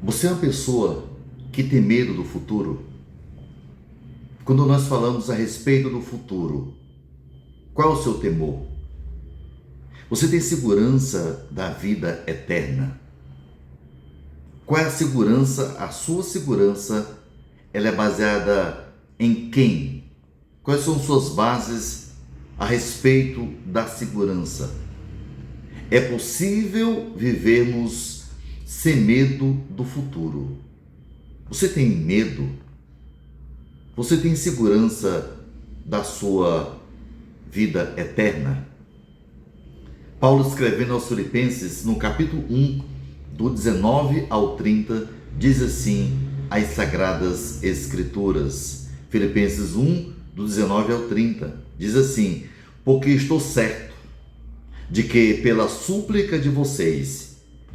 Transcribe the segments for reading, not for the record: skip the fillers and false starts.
Você é uma pessoa que tem medo do futuro? Quando nós falamos a respeito do futuro, qual é o seu temor? Você tem segurança da vida eterna? Qual é a segurança? A sua segurança, ela é baseada em quem? Quais são suas bases a respeito da segurança? É possível vivermos sem medo do futuro. Você tem medo? Você tem segurança da sua vida eterna? Paulo, escrevendo aos Filipenses, no capítulo 1, do 19 ao 30, diz assim as Sagradas Escrituras. Filipenses 1, do 19 ao 30, diz assim: porque estou certo de que pela súplica de vocês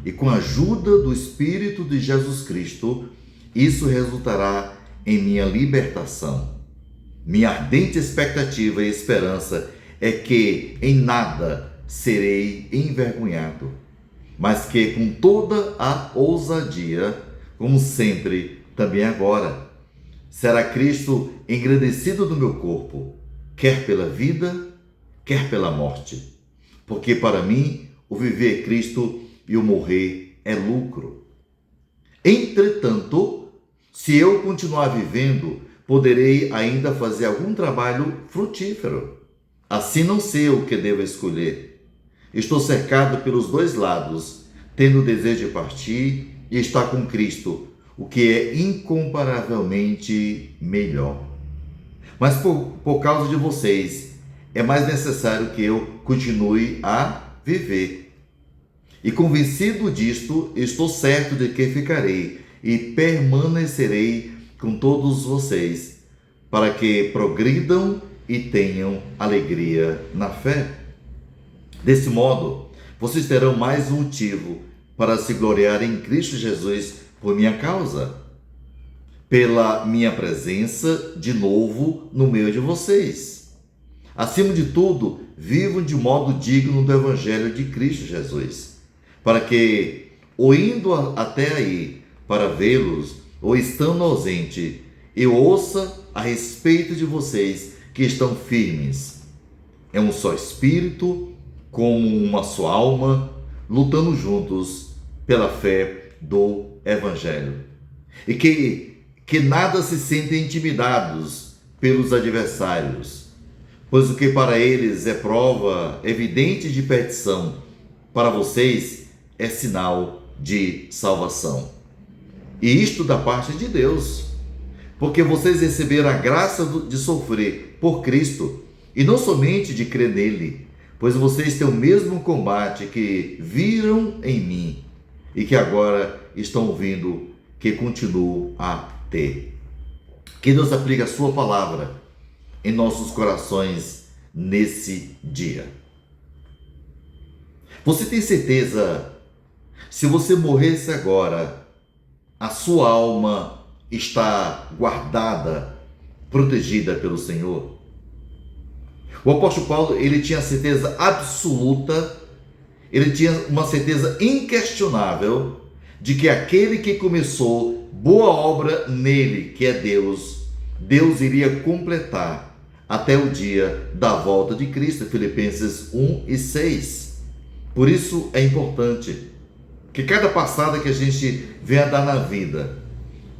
e com a ajuda do Espírito de Jesus Cristo, isso resultará em minha libertação. Minha ardente expectativa e esperança é que em nada serei envergonhado, mas que com toda a ousadia, como sempre, também agora, será Cristo engrandecido no meu corpo, quer pela vida, quer pela morte. Porque para mim o viver é Cristo e o morrer é lucro. Entretanto, se eu continuar vivendo, poderei ainda fazer algum trabalho frutífero. Assim não sei o que devo escolher. Estou cercado pelos dois lados, tendo o desejo de partir e estar com Cristo, o que é incomparavelmente melhor. Mas por causa de vocês, é mais necessário que eu continue a viver. E convencido disto, estou certo de que ficarei e permanecerei com todos vocês, para que progridam e tenham alegria na fé. Desse modo, vocês terão mais um motivo para se gloriar em Cristo Jesus por minha causa, pela minha presença de novo no meio de vocês. Acima de tudo, vivam de modo digno do Evangelho de Cristo Jesus, para que, ou indo até aí para vê-los, ou estando ausente, eu ouça a respeito de vocês que estão firmes. É um só Espírito, como uma só alma, lutando juntos pela fé do Evangelho. E que nada se sentem intimidados pelos adversários, pois o que para eles é prova evidente de perdição, para vocês é sinal de salvação. E isto da parte de Deus, porque vocês receberam a graça de sofrer por Cristo, e não somente de crer nele, pois vocês têm o mesmo combate que viram em mim, e que agora estão ouvindo que continuo a ter. Que Deus aplique a sua palavra em nossos corações nesse dia. Você tem certeza, se você morresse agora, a sua alma está guardada, protegida pelo Senhor? O apóstolo Paulo, ele tinha certeza absoluta, ele tinha uma certeza inquestionável de que aquele que começou boa obra nele, que é Deus, Deus iria completar até o dia da volta de Cristo. Filipenses 1 e 6. Por isso é importante que cada passada que a gente venha dar na vida,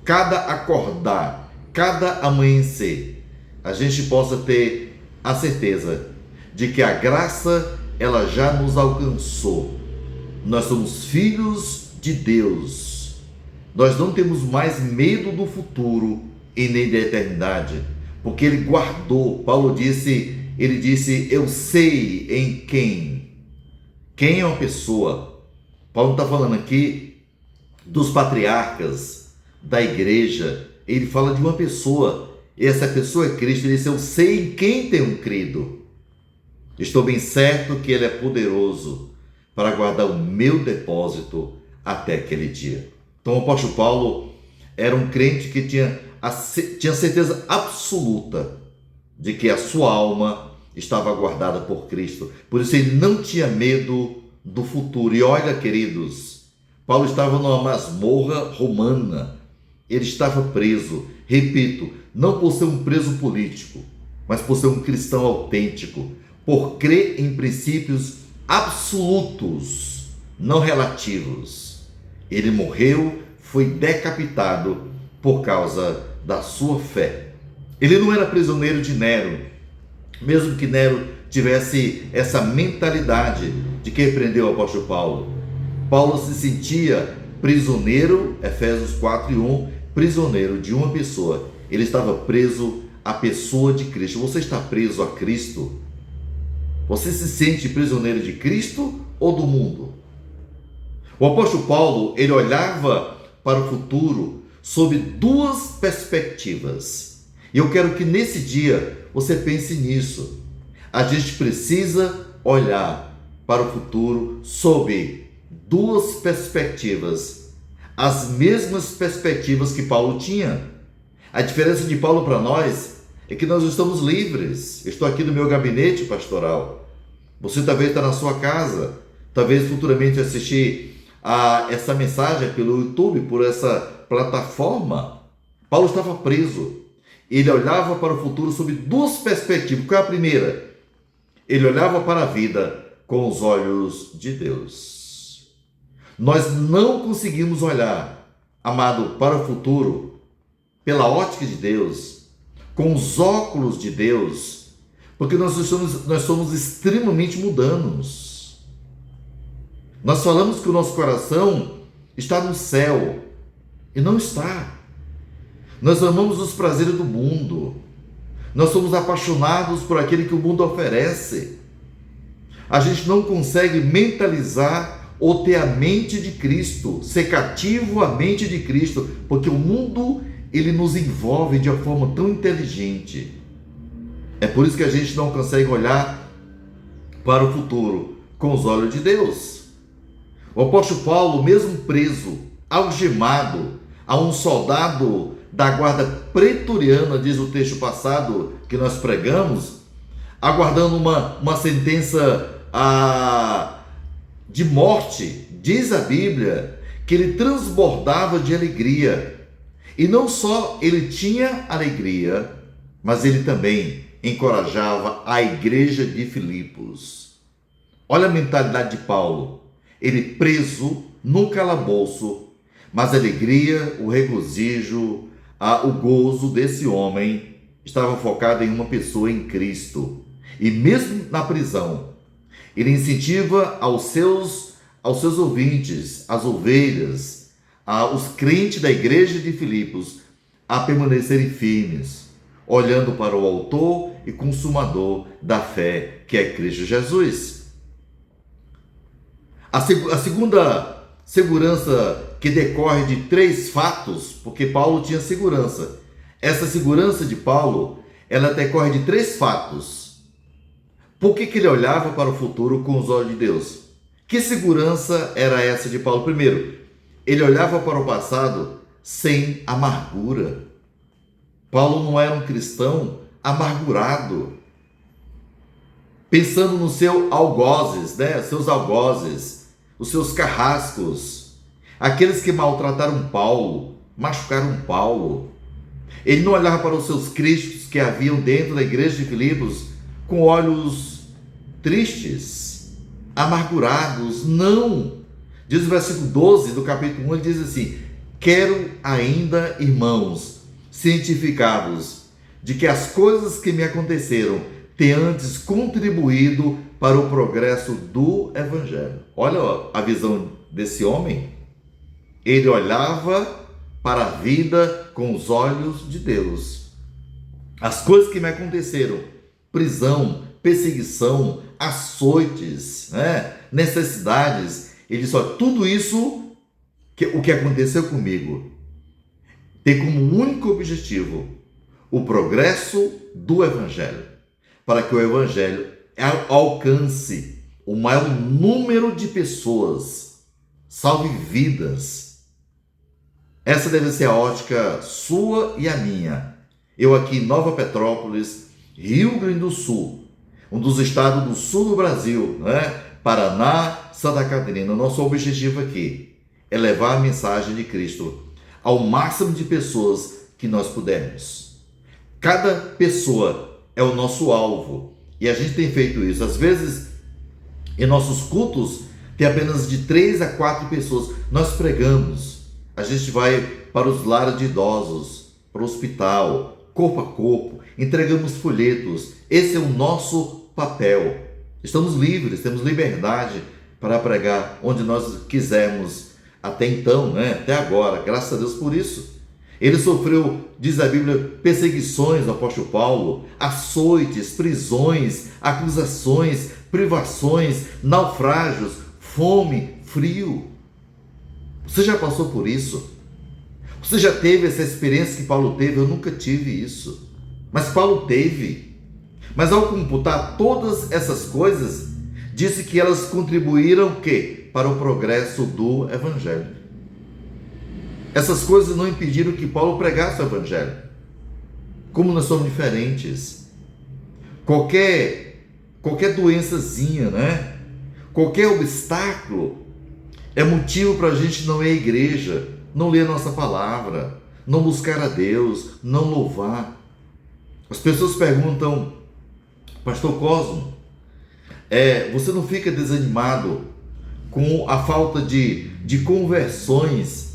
cada acordar, cada amanhecer, a gente possa ter a certeza de que a graça, ela já nos alcançou. Nós somos filhos de Deus. Nós não temos mais medo do futuro e nem da eternidade, porque ele guardou. Paulo disse, ele disse, eu sei em quem. Quem é uma pessoa? Paulo está falando aqui dos patriarcas da igreja. Ele fala de uma pessoa, e essa pessoa é Cristo. Ele disse, eu sei em quem tenho crido. Estou bem certo que ele é poderoso para guardar o meu depósito até aquele dia. Então o apóstolo Paulo era um crente que tinha certeza absoluta de que a sua alma estava guardada por Cristo. Por isso ele não tinha medo do futuro. E olha, queridos, Paulo estava numa masmorra romana. Ele estava preso, repito, não por ser um preso político, mas por ser um cristão autêntico, por crer em princípios absolutos, não relativos. Ele morreu, foi decapitado por causa da sua fé. Ele não era prisioneiro de Nero, mesmo que Nero tivesse essa mentalidade de quem prendeu o apóstolo Paulo. Paulo se sentia prisioneiro, Efésios 4:1, prisioneiro de uma pessoa. Ele estava preso à pessoa de Cristo. Você está preso a Cristo? Você se sente prisioneiro de Cristo ou do mundo? O apóstolo Paulo, ele olhava para o futuro sob duas perspectivas. E eu quero que nesse dia você pense nisso. A gente precisa olhar para o futuro sob duas perspectivas, as mesmas perspectivas que Paulo tinha. A diferença de Paulo para nós é que nós estamos livres. Eu estou aqui no meu gabinete pastoral. Você talvez está na sua casa, talvez futuramente assistir a essa mensagem pelo YouTube, por essa plataforma. Paulo estava preso. Ele olhava para o futuro sob duas perspectivas. Qual é a primeira? Ele olhava para a vida com os olhos de Deus. Nós não conseguimos olhar, amado, para o futuro pela ótica de Deus, com os óculos de Deus, porque nós somos extremamente mundanos. Nós falamos que o nosso coração está no céu e não está. Nós amamos os prazeres do mundo. Nós somos apaixonados por aquele que o mundo oferece. A gente não consegue mentalizar ou ter a mente de Cristo, ser cativo à mente de Cristo, porque o mundo, ele nos envolve de uma forma tão inteligente. É por isso que a gente não consegue olhar para o futuro com os olhos de Deus. O apóstolo Paulo, mesmo preso, algemado a um soldado da guarda pretoriana, diz o texto passado que nós pregamos, aguardando uma sentença de morte, diz a Bíblia que ele transbordava de alegria. E não só ele tinha alegria, mas ele também encorajava a igreja de Filipos. Olha a mentalidade de Paulo. Ele preso num calabouço, mas a alegria, o regozijo, o gozo desse homem estava focado em uma pessoa, em Cristo. E mesmo na prisão, ele incentiva aos seus ouvintes, as ovelhas, os crentes da igreja de Filipos, a permanecerem firmes, olhando para o autor e consumador da fé, que é Cristo Jesus. A segunda segurança que decorre de três fatos, porque Paulo tinha segurança. Essa segurança de Paulo, ela decorre de três fatos. Por que ele olhava para o futuro com os olhos de Deus? Que segurança era essa de Paulo? Primeiro, ele olhava para o passado sem amargura. Paulo não era um cristão amargurado, pensando no seu algozes, seus algozes, os seus carrascos, aqueles que maltrataram Paulo, machucaram Paulo. Ele não olhava para os seus cristos que haviam dentro da igreja de Filipos com olhos tristes, amargurados. Não. Diz o versículo 12 do capítulo 1, ele diz assim: quero ainda, irmãos, cientificados de que as coisas que me aconteceram têm antes contribuído para o progresso do Evangelho. Olha a visão desse homem. Ele olhava para a vida com os olhos de Deus. As coisas que me aconteceram, prisão, perseguição, açoites, necessidades, ele disse: tudo isso, o que aconteceu comigo, tem como único objetivo o progresso do Evangelho, para que o Evangelho alcance o maior número de pessoas, salve vidas. Essa deve ser a ótica sua e a minha. Eu aqui em Nova Petrópolis, Rio Grande do Sul, um dos estados do sul do Brasil, Paraná, Santa Catarina. Nosso objetivo aqui é levar a mensagem de Cristo ao máximo de pessoas que nós pudermos. Cada pessoa é o nosso alvo e a gente tem feito isso. Às vezes, em nossos cultos, tem apenas de 3 a 4 pessoas. Nós pregamos, a gente vai para os lares de idosos, para o hospital, corpo a corpo, entregamos folhetos. Esse é o nosso papel. Estamos livres, temos liberdade para pregar onde nós quisermos, até então, até agora, graças a Deus por isso. Ele sofreu, diz a Bíblia, perseguições, o apóstolo Paulo, açoites, prisões, acusações, privações, naufrágios, fome, frio. Você já passou por isso? Você já teve essa experiência que Paulo teve? Eu nunca tive isso. Mas Paulo teve. Mas ao computar todas essas coisas, disse que elas contribuíram o quê? Para o progresso do Evangelho. Essas coisas não impediram que Paulo pregasse o Evangelho. Como nós somos diferentes. Qualquer doençazinha, qualquer obstáculo é motivo para a gente não ir à igreja, não ler a nossa palavra, não buscar a Deus, não louvar. As pessoas perguntam, Pastor Cosmo, você não fica desanimado com a falta de conversões,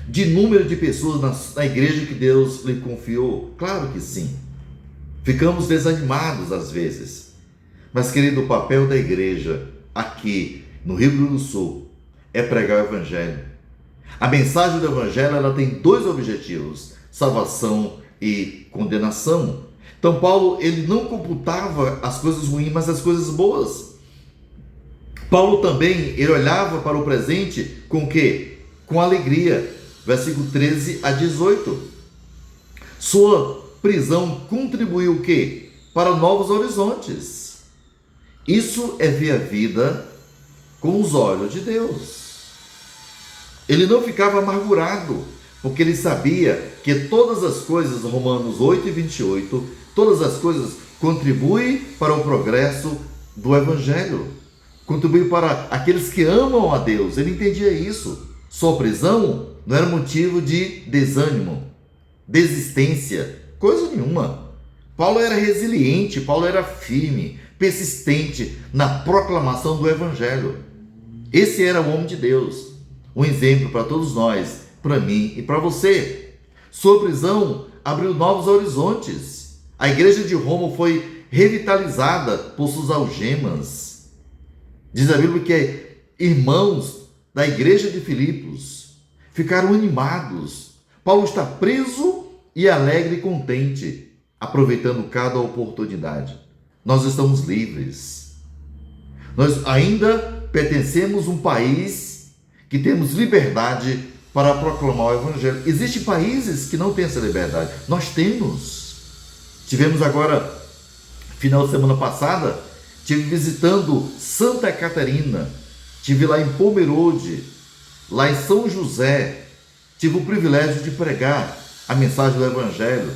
de número de pessoas na igreja que Deus lhe confiou? Claro que sim. Ficamos desanimados às vezes. Mas, querido, o papel da igreja aqui no Rio Grande do Sul é pregar o Evangelho. A mensagem do Evangelho, ela tem 2 objetivos: salvação e condenação. Então Paulo, ele não computava as coisas ruins, mas as coisas boas. Paulo também, ele olhava para o presente com o quê? Com alegria. Versículo 13 a 18. Sua prisão contribuiu o quê? Para novos horizontes. Isso é ver a vida com os olhos de Deus. Ele não ficava amargurado, porque ele sabia que todas as coisas, Romanos 8 e 28, todas as coisas contribuem para o progresso do Evangelho, contribuem para aqueles que amam a Deus. Ele entendia isso. Sua prisão não era motivo de desânimo, desistência, coisa nenhuma. Paulo era resiliente, Paulo era firme, persistente na proclamação do Evangelho. Esse era o homem de Deus, um exemplo para todos nós, para mim e para você. Sua prisão abriu novos horizontes. A igreja de Roma foi revitalizada por suas algemas. Diz a Bíblia que irmãos da igreja de Filipos ficaram animados. Paulo está preso e alegre e contente, aproveitando cada oportunidade. Nós estamos livres. Nós ainda pertencemos a um país que temos liberdade para proclamar o Evangelho. Existem países que não têm essa liberdade. Nós temos. Tivemos agora, final de semana passada, estive visitando Santa Catarina, estive lá em Pomerode, lá em São José. Tive o privilégio de pregar a mensagem do Evangelho,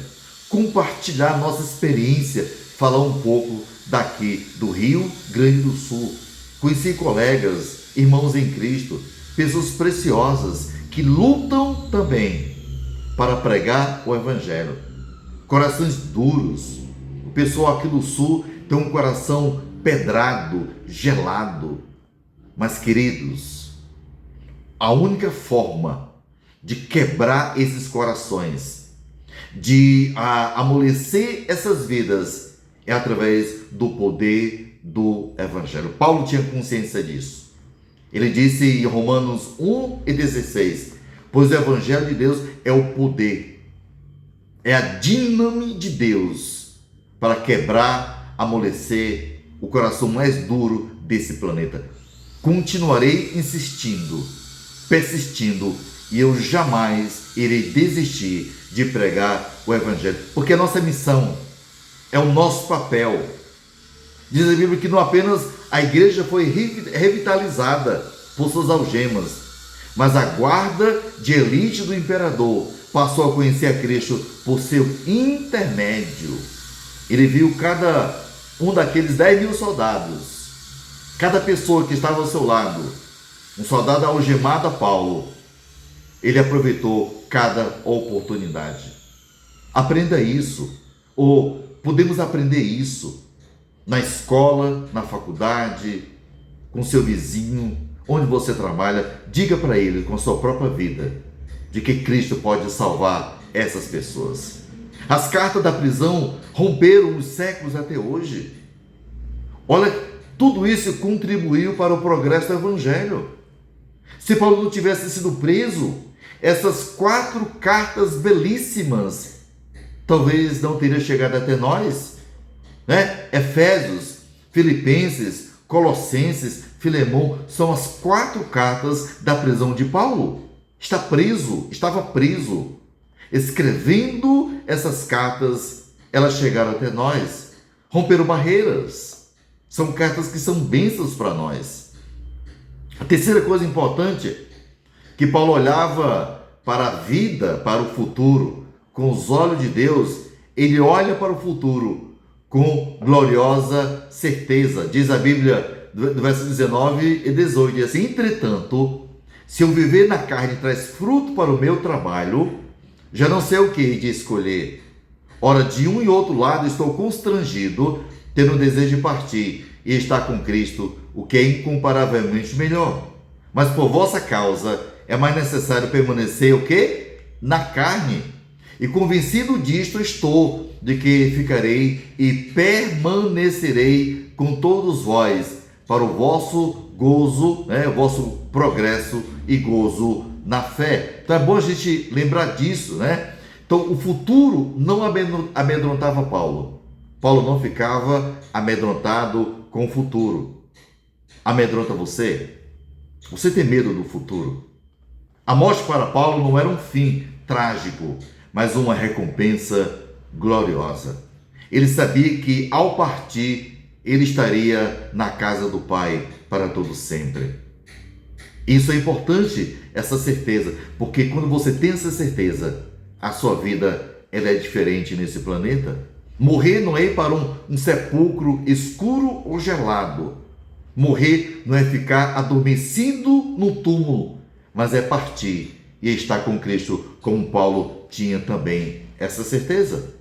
compartilhar nossa experiência, falar um pouco daqui do Rio Grande do Sul. Conheci colegas, irmãos em Cristo, pessoas preciosas que lutam também para pregar o Evangelho. Corações duros. O pessoal aqui do Sul tem um coração pedrado, gelado. Mas, queridos, a única forma de quebrar esses corações, de amolecer essas vidas, é através do poder do Evangelho. Paulo tinha consciência disso. Ele disse em Romanos 1:16, pois o Evangelho de Deus é o poder, é a dínamo de Deus para quebrar, amolecer o coração mais duro desse planeta. Continuarei insistindo, persistindo, e eu jamais irei desistir de pregar o Evangelho, porque a nossa missão é o nosso papel. Diz a Bíblia que não apenas a igreja foi revitalizada por suas algemas, mas a guarda de elite do imperador passou a conhecer a Cristo por seu intermédio. Ele viu cada um daqueles 10.000 soldados, cada pessoa que estava ao seu lado, um soldado algemado a Paulo, ele aproveitou cada oportunidade. Aprenda isso, ou podemos aprender isso na escola, na faculdade, com seu vizinho, onde você trabalha. Diga para ele com a sua própria vida de que Cristo pode salvar essas pessoas. As cartas da prisão romperam os séculos até hoje. Olha, tudo isso contribuiu para o progresso do Evangelho. Se Paulo não tivesse sido preso, essas 4 cartas belíssimas talvez não teriam chegado até nós, né? Efésios, Filipenses, Colossenses, Filemão, são as 4 cartas da prisão de Paulo. Estava preso. Escrevendo essas cartas, elas chegaram até nós, romperam barreiras. São cartas que são bênçãos para nós. A terceira coisa importante, que Paulo olhava para a vida, para o futuro, com os olhos de Deus. Ele olha para o futuro com gloriosa certeza. Diz a Bíblia, do verso 19 e 18, diz assim: entretanto, se eu viver na carne traz fruto para o meu trabalho, já não sei o que hei de escolher. Ora, de um e outro lado estou constrangido, tendo o desejo de partir e estar com Cristo, o que é incomparavelmente melhor. Mas por vossa causa é mais necessário permanecer o quê? Na carne. E convencido disto estou, de que ficarei e permanecerei com todos vós, para o vosso gozo, o vosso progresso e gozo na fé. Então é bom a gente lembrar disso, né? Então o futuro não amedrontava Paulo. Paulo não ficava amedrontado com o futuro. Amedronta você? Você tem medo do futuro? A morte para Paulo não era um fim trágico, mas uma recompensa gloriosa. Ele sabia que ao partir, ele estaria na casa do Pai para todo sempre. Isso é importante, essa certeza, porque quando você tem essa certeza, a sua vida ela é diferente nesse planeta. Morrer não é ir para um sepulcro escuro ou gelado. Morrer não é ficar adormecido no túmulo, mas é partir e estar com Cristo, como Paulo tinha também essa certeza.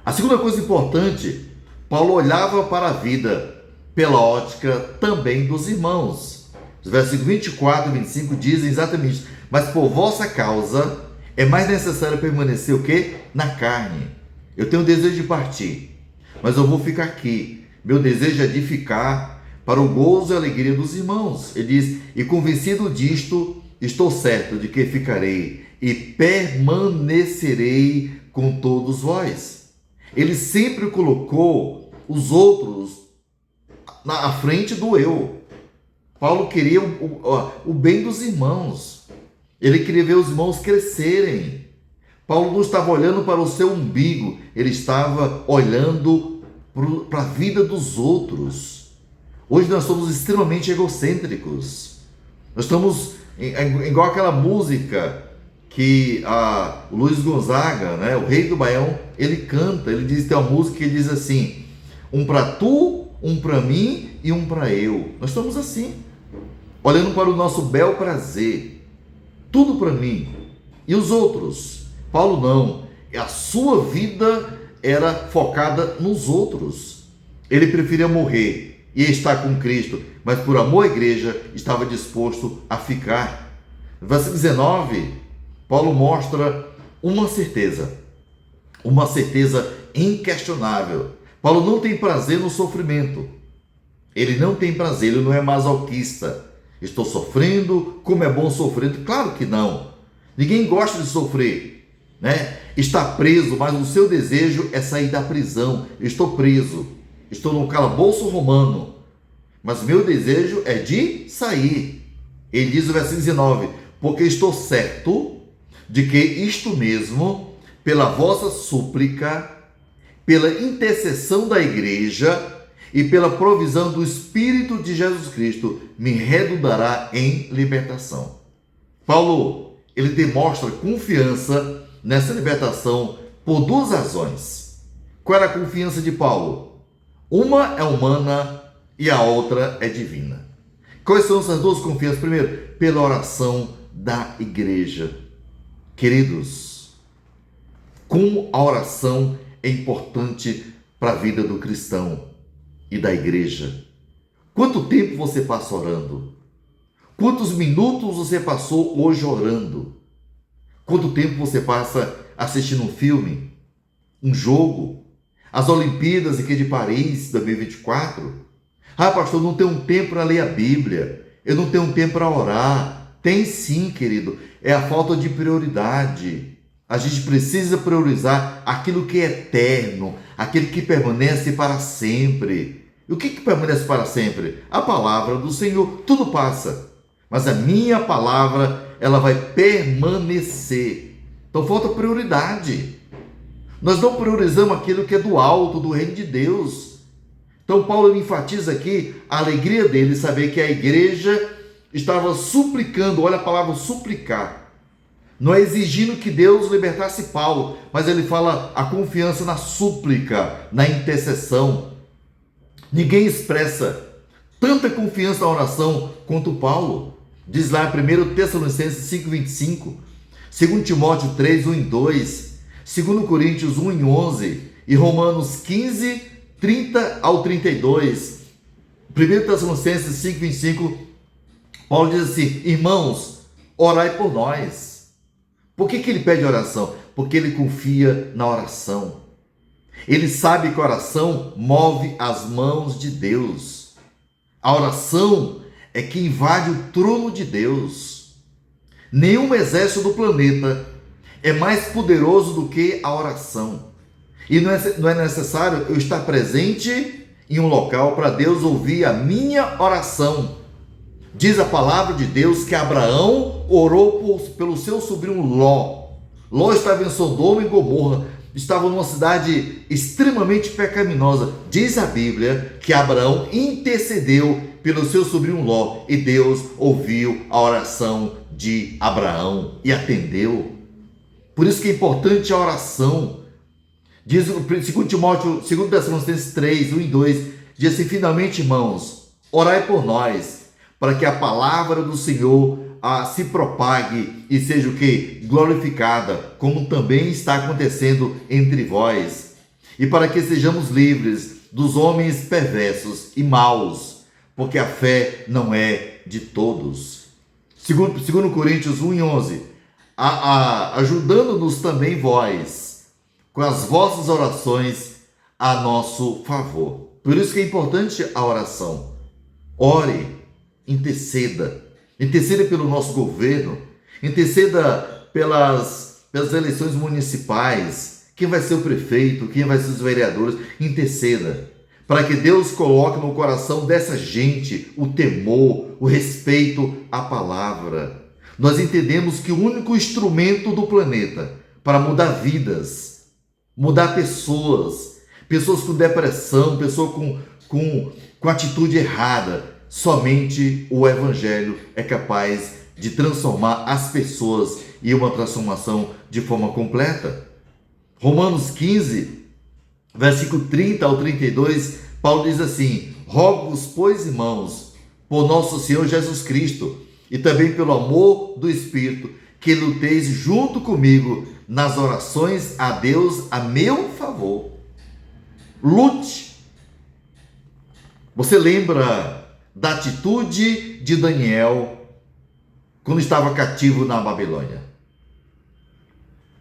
A segunda coisa importante, Paulo olhava para a vida pela ótica também dos irmãos. Os versículos 24 e 25 dizem exatamente isso. Mas por vossa causa é mais necessário permanecer o quê? Na carne. Eu tenho o desejo de partir, mas eu vou ficar aqui. Meu desejo é de ficar para o gozo e a alegria dos irmãos. Ele diz, e convencido disto, estou certo de que ficarei e permanecerei com todos vós. Ele sempre colocou os outros na frente do eu. Paulo queria o bem dos irmãos. Ele queria ver os irmãos crescerem. Paulo não estava olhando para o seu umbigo, ele estava olhando para a vida dos outros. Hoje nós somos extremamente egocêntricos. Nós estamos igual aquela música que o Luiz Gonzaga, né, o rei do Baião, ele canta. Ele diz, tem uma música que diz assim: um para tu, um para mim e um para eu. Nós estamos assim, olhando para o nosso bel prazer, tudo para mim e os outros. Paulo não, a sua vida era focada nos outros. Ele preferia morrer e estar com Cristo, mas por amor à igreja estava disposto a ficar. No versículo 19, Paulo mostra uma certeza inquestionável. Paulo não tem prazer no sofrimento. Ele não tem prazer, ele não é masoquista. Estou sofrendo, como é bom sofrer? Claro que não. Ninguém gosta de sofrer, né? Está preso, mas o seu desejo é sair da prisão. Eu estou preso, estou no calabouço romano, mas meu desejo é de sair. Ele diz no versículo 19, porque estou certo de que isto mesmo, pela vossa súplica, pela intercessão da igreja e pela provisão do Espírito de Jesus Cristo, me redundará em libertação. Paulo, ele demonstra confiança nessa libertação por duas razões. Qual era a confiança de Paulo? Uma é humana e a outra é divina. Quais são essas duas confianças? Primeiro, pela oração da igreja. Queridos, como a oração é importante para a vida do cristão e da igreja. Quanto tempo você passa orando? Quantos minutos você passou hoje orando? Quanto tempo você passa assistindo um filme, um jogo, as Olimpíadas aqui de Paris 2024? Ah, pastor, não tenho um tempo para ler a Bíblia, eu não tenho um tempo para orar. Tem sim, querido, é a falta de prioridade. A gente precisa priorizar aquilo que é eterno, aquilo que permanece para sempre. E o que permanece para sempre? A palavra do Senhor. Tudo passa, mas a minha palavra, ela vai permanecer. Então falta prioridade. Nós não priorizamos aquilo que é do alto, do reino de Deus. Então Paulo enfatiza aqui a alegria dele saber que a igreja estava suplicando, olha a palavra suplicar. Não é exigindo que Deus libertasse Paulo, mas ele fala a confiança na súplica, na intercessão. Ninguém expressa tanta confiança na oração quanto Paulo. Diz lá em 1 Tessalonicenses 5,25, 2 Timóteo 3, 1 e 2, 2 Coríntios 1 e 11 e Romanos 15, 30 ao 32. 1 Tessalonicenses 5, 25, Paulo diz assim: irmãos, orai por nós. Por que ele pede oração? Porque ele confia na oração. Ele sabe que a oração move as mãos de Deus. A oração é que invade o trono de Deus. Nenhum exército do planeta é mais poderoso do que a oração. E não é necessário eu estar presente em um local para Deus ouvir a minha oração. Diz a palavra de Deus que Abraão orou pelo seu sobrinho Ló. Ló estava em Sodoma e Gomorra, estava numa cidade extremamente pecaminosa. Diz a Bíblia que Abraão intercedeu pelo seu sobrinho Ló e Deus ouviu a oração de Abraão e atendeu. Por isso que é importante a oração. Diz 2 Timóteo, 2 Tessalonicenses 3, 1 e 2, diz assim: finalmente, irmãos, orai por nós, para que a palavra do Senhor se propague e seja o que? Glorificada, como também está acontecendo entre vós, e para que sejamos livres dos homens perversos e maus, porque a fé não é de todos. 2 Coríntios 1 e 11, ajudando-nos também vós, com as vossas orações a nosso favor. Por isso que é importante a oração. Ore, interceda pelo nosso governo, interceda pelas eleições municipais, quem vai ser o prefeito, quem vai ser os vereadores, interceda, para que Deus coloque no coração dessa gente o temor, o respeito à palavra. Nós entendemos que o único instrumento do planeta para mudar vidas, mudar pessoas com depressão, pessoas com atitude errada, somente o Evangelho é capaz de transformar as pessoas e uma transformação de forma completa. Romanos 15, versículo 30 ao 32, Paulo diz assim: rogo-vos, pois, irmãos, por nosso Senhor Jesus Cristo e também pelo amor do Espírito, que luteis junto comigo nas orações a Deus a meu favor. Lute. Você lembra da atitude de Daniel quando estava cativo na Babilônia?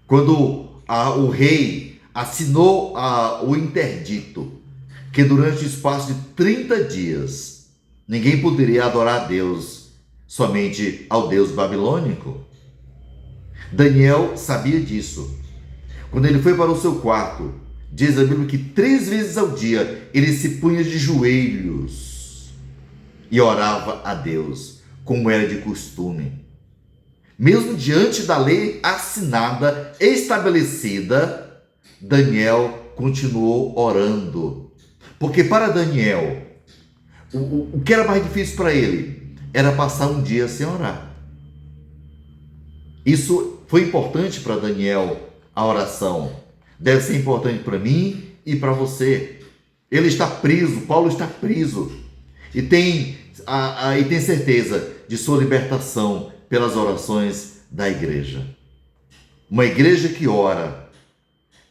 Quando o rei assinou o interdito que durante o espaço de 30 dias ninguém poderia adorar a Deus, somente ao Deus babilônico. Daniel sabia disso. Quando ele foi para o seu quarto, diz a Bíblia que 3 vezes ao dia ele se punha de joelhos e orava a Deus, como era de costume. Mesmo diante da lei assinada, estabelecida, Daniel continuou orando. Porque para Daniel, o que era mais difícil para ele era passar um dia sem orar. Isso foi importante para Daniel, a oração. Deve ser importante para mim e para você. Ele está preso, Paulo está preso. E tem e tem certeza de sua libertação pelas orações da igreja. Uma igreja que ora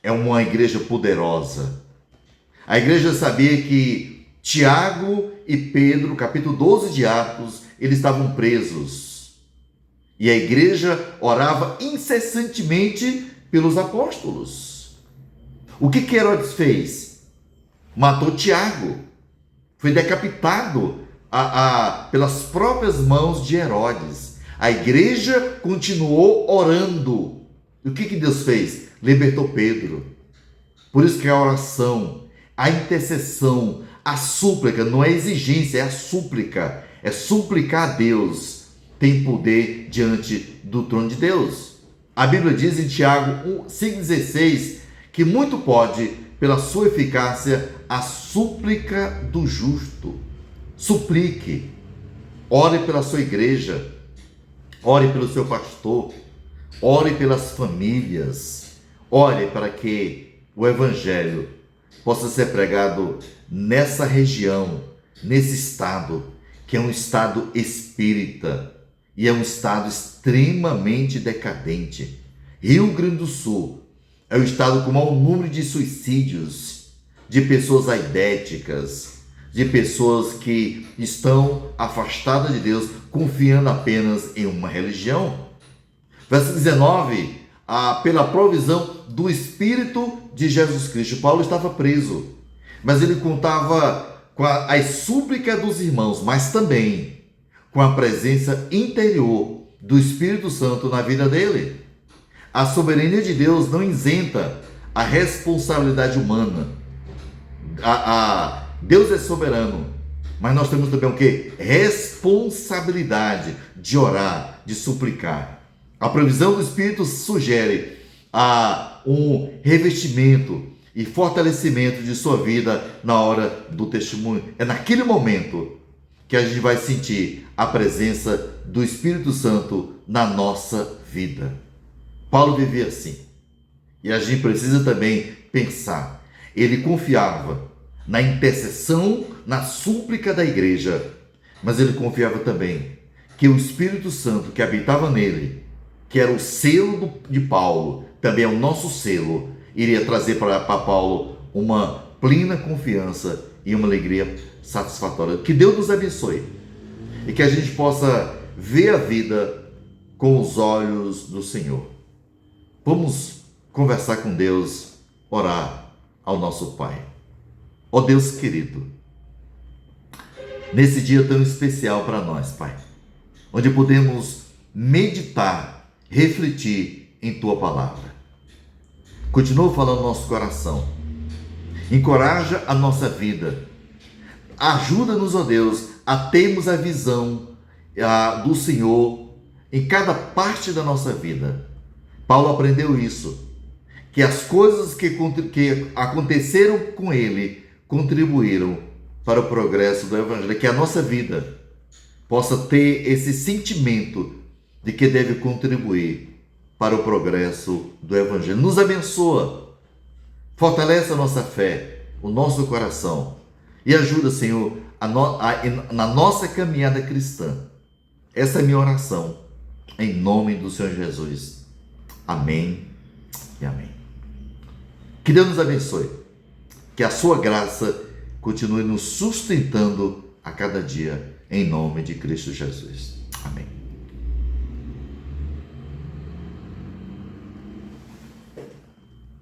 é uma igreja poderosa. A igreja sabia que Tiago e Pedro, capítulo 12 de Atos, eles estavam presos. E a igreja orava incessantemente pelos apóstolos. O que Herodes fez? Matou Tiago. Foi decapitado pelas próprias mãos de Herodes. A igreja continuou orando. E o que Deus fez? Libertou Pedro. Por isso que a oração, a intercessão, a súplica, não é exigência, é a súplica. É suplicar a Deus. Tem poder diante do trono de Deus. A Bíblia diz em Tiago 5,16 que muito pode, pela sua eficácia, a súplica do justo. Suplique. Ore pela sua igreja. Ore pelo seu pastor. Ore pelas famílias. Ore para que o evangelho possa ser pregado nessa região, nesse estado, que é um estado espírita e é um estado extremamente decadente. Rio Grande do Sul é o estado com o maior número de suicídios, de pessoas aidéticas, de pessoas que estão afastadas de Deus, confiando apenas em uma religião. Verso 19, pela provisão do Espírito de Jesus Cristo. Paulo estava preso, mas ele contava com as súplicas dos irmãos, mas também com a presença interior do Espírito Santo na vida dele. A soberania de Deus não isenta a responsabilidade humana. Deus é soberano, mas nós temos também o quê? Responsabilidade de orar, de suplicar. A provisão do Espírito sugere um revestimento e fortalecimento de sua vida na hora do testemunho. É naquele momento que a gente vai sentir a presença do Espírito Santo na nossa vida. Paulo vivia assim. E a gente precisa também pensar. Ele confiava na intercessão, na súplica da igreja, mas ele confiava também que o Espírito Santo que habitava nele, que era o selo de Paulo, também é o nosso selo, iria trazer para Paulo uma plena confiança e uma alegria satisfatória. Que Deus nos abençoe e que a gente possa ver a vida com os olhos do Senhor. Vamos conversar com Deus, orar ao nosso Pai. Ó Deus querido, nesse dia tão especial para nós, Pai, onde podemos meditar, refletir em Tua Palavra. Continua falando no nosso coração. Encoraja a nossa vida. Ajuda-nos, ó Deus, a termos a visão do Senhor em cada parte da nossa vida. Paulo aprendeu isso, que as coisas que aconteceram com ele contribuíram para o progresso do Evangelho, que a nossa vida possa ter esse sentimento de que deve contribuir para o progresso do Evangelho. Nos abençoa, fortalece a nossa fé, o nosso coração e ajuda, Senhor, na nossa caminhada cristã. Essa é a minha oração, em nome do Senhor Jesus. Amém e amém. Que Deus nos abençoe, que a sua graça continue nos sustentando a cada dia, em nome de Cristo Jesus. Amém.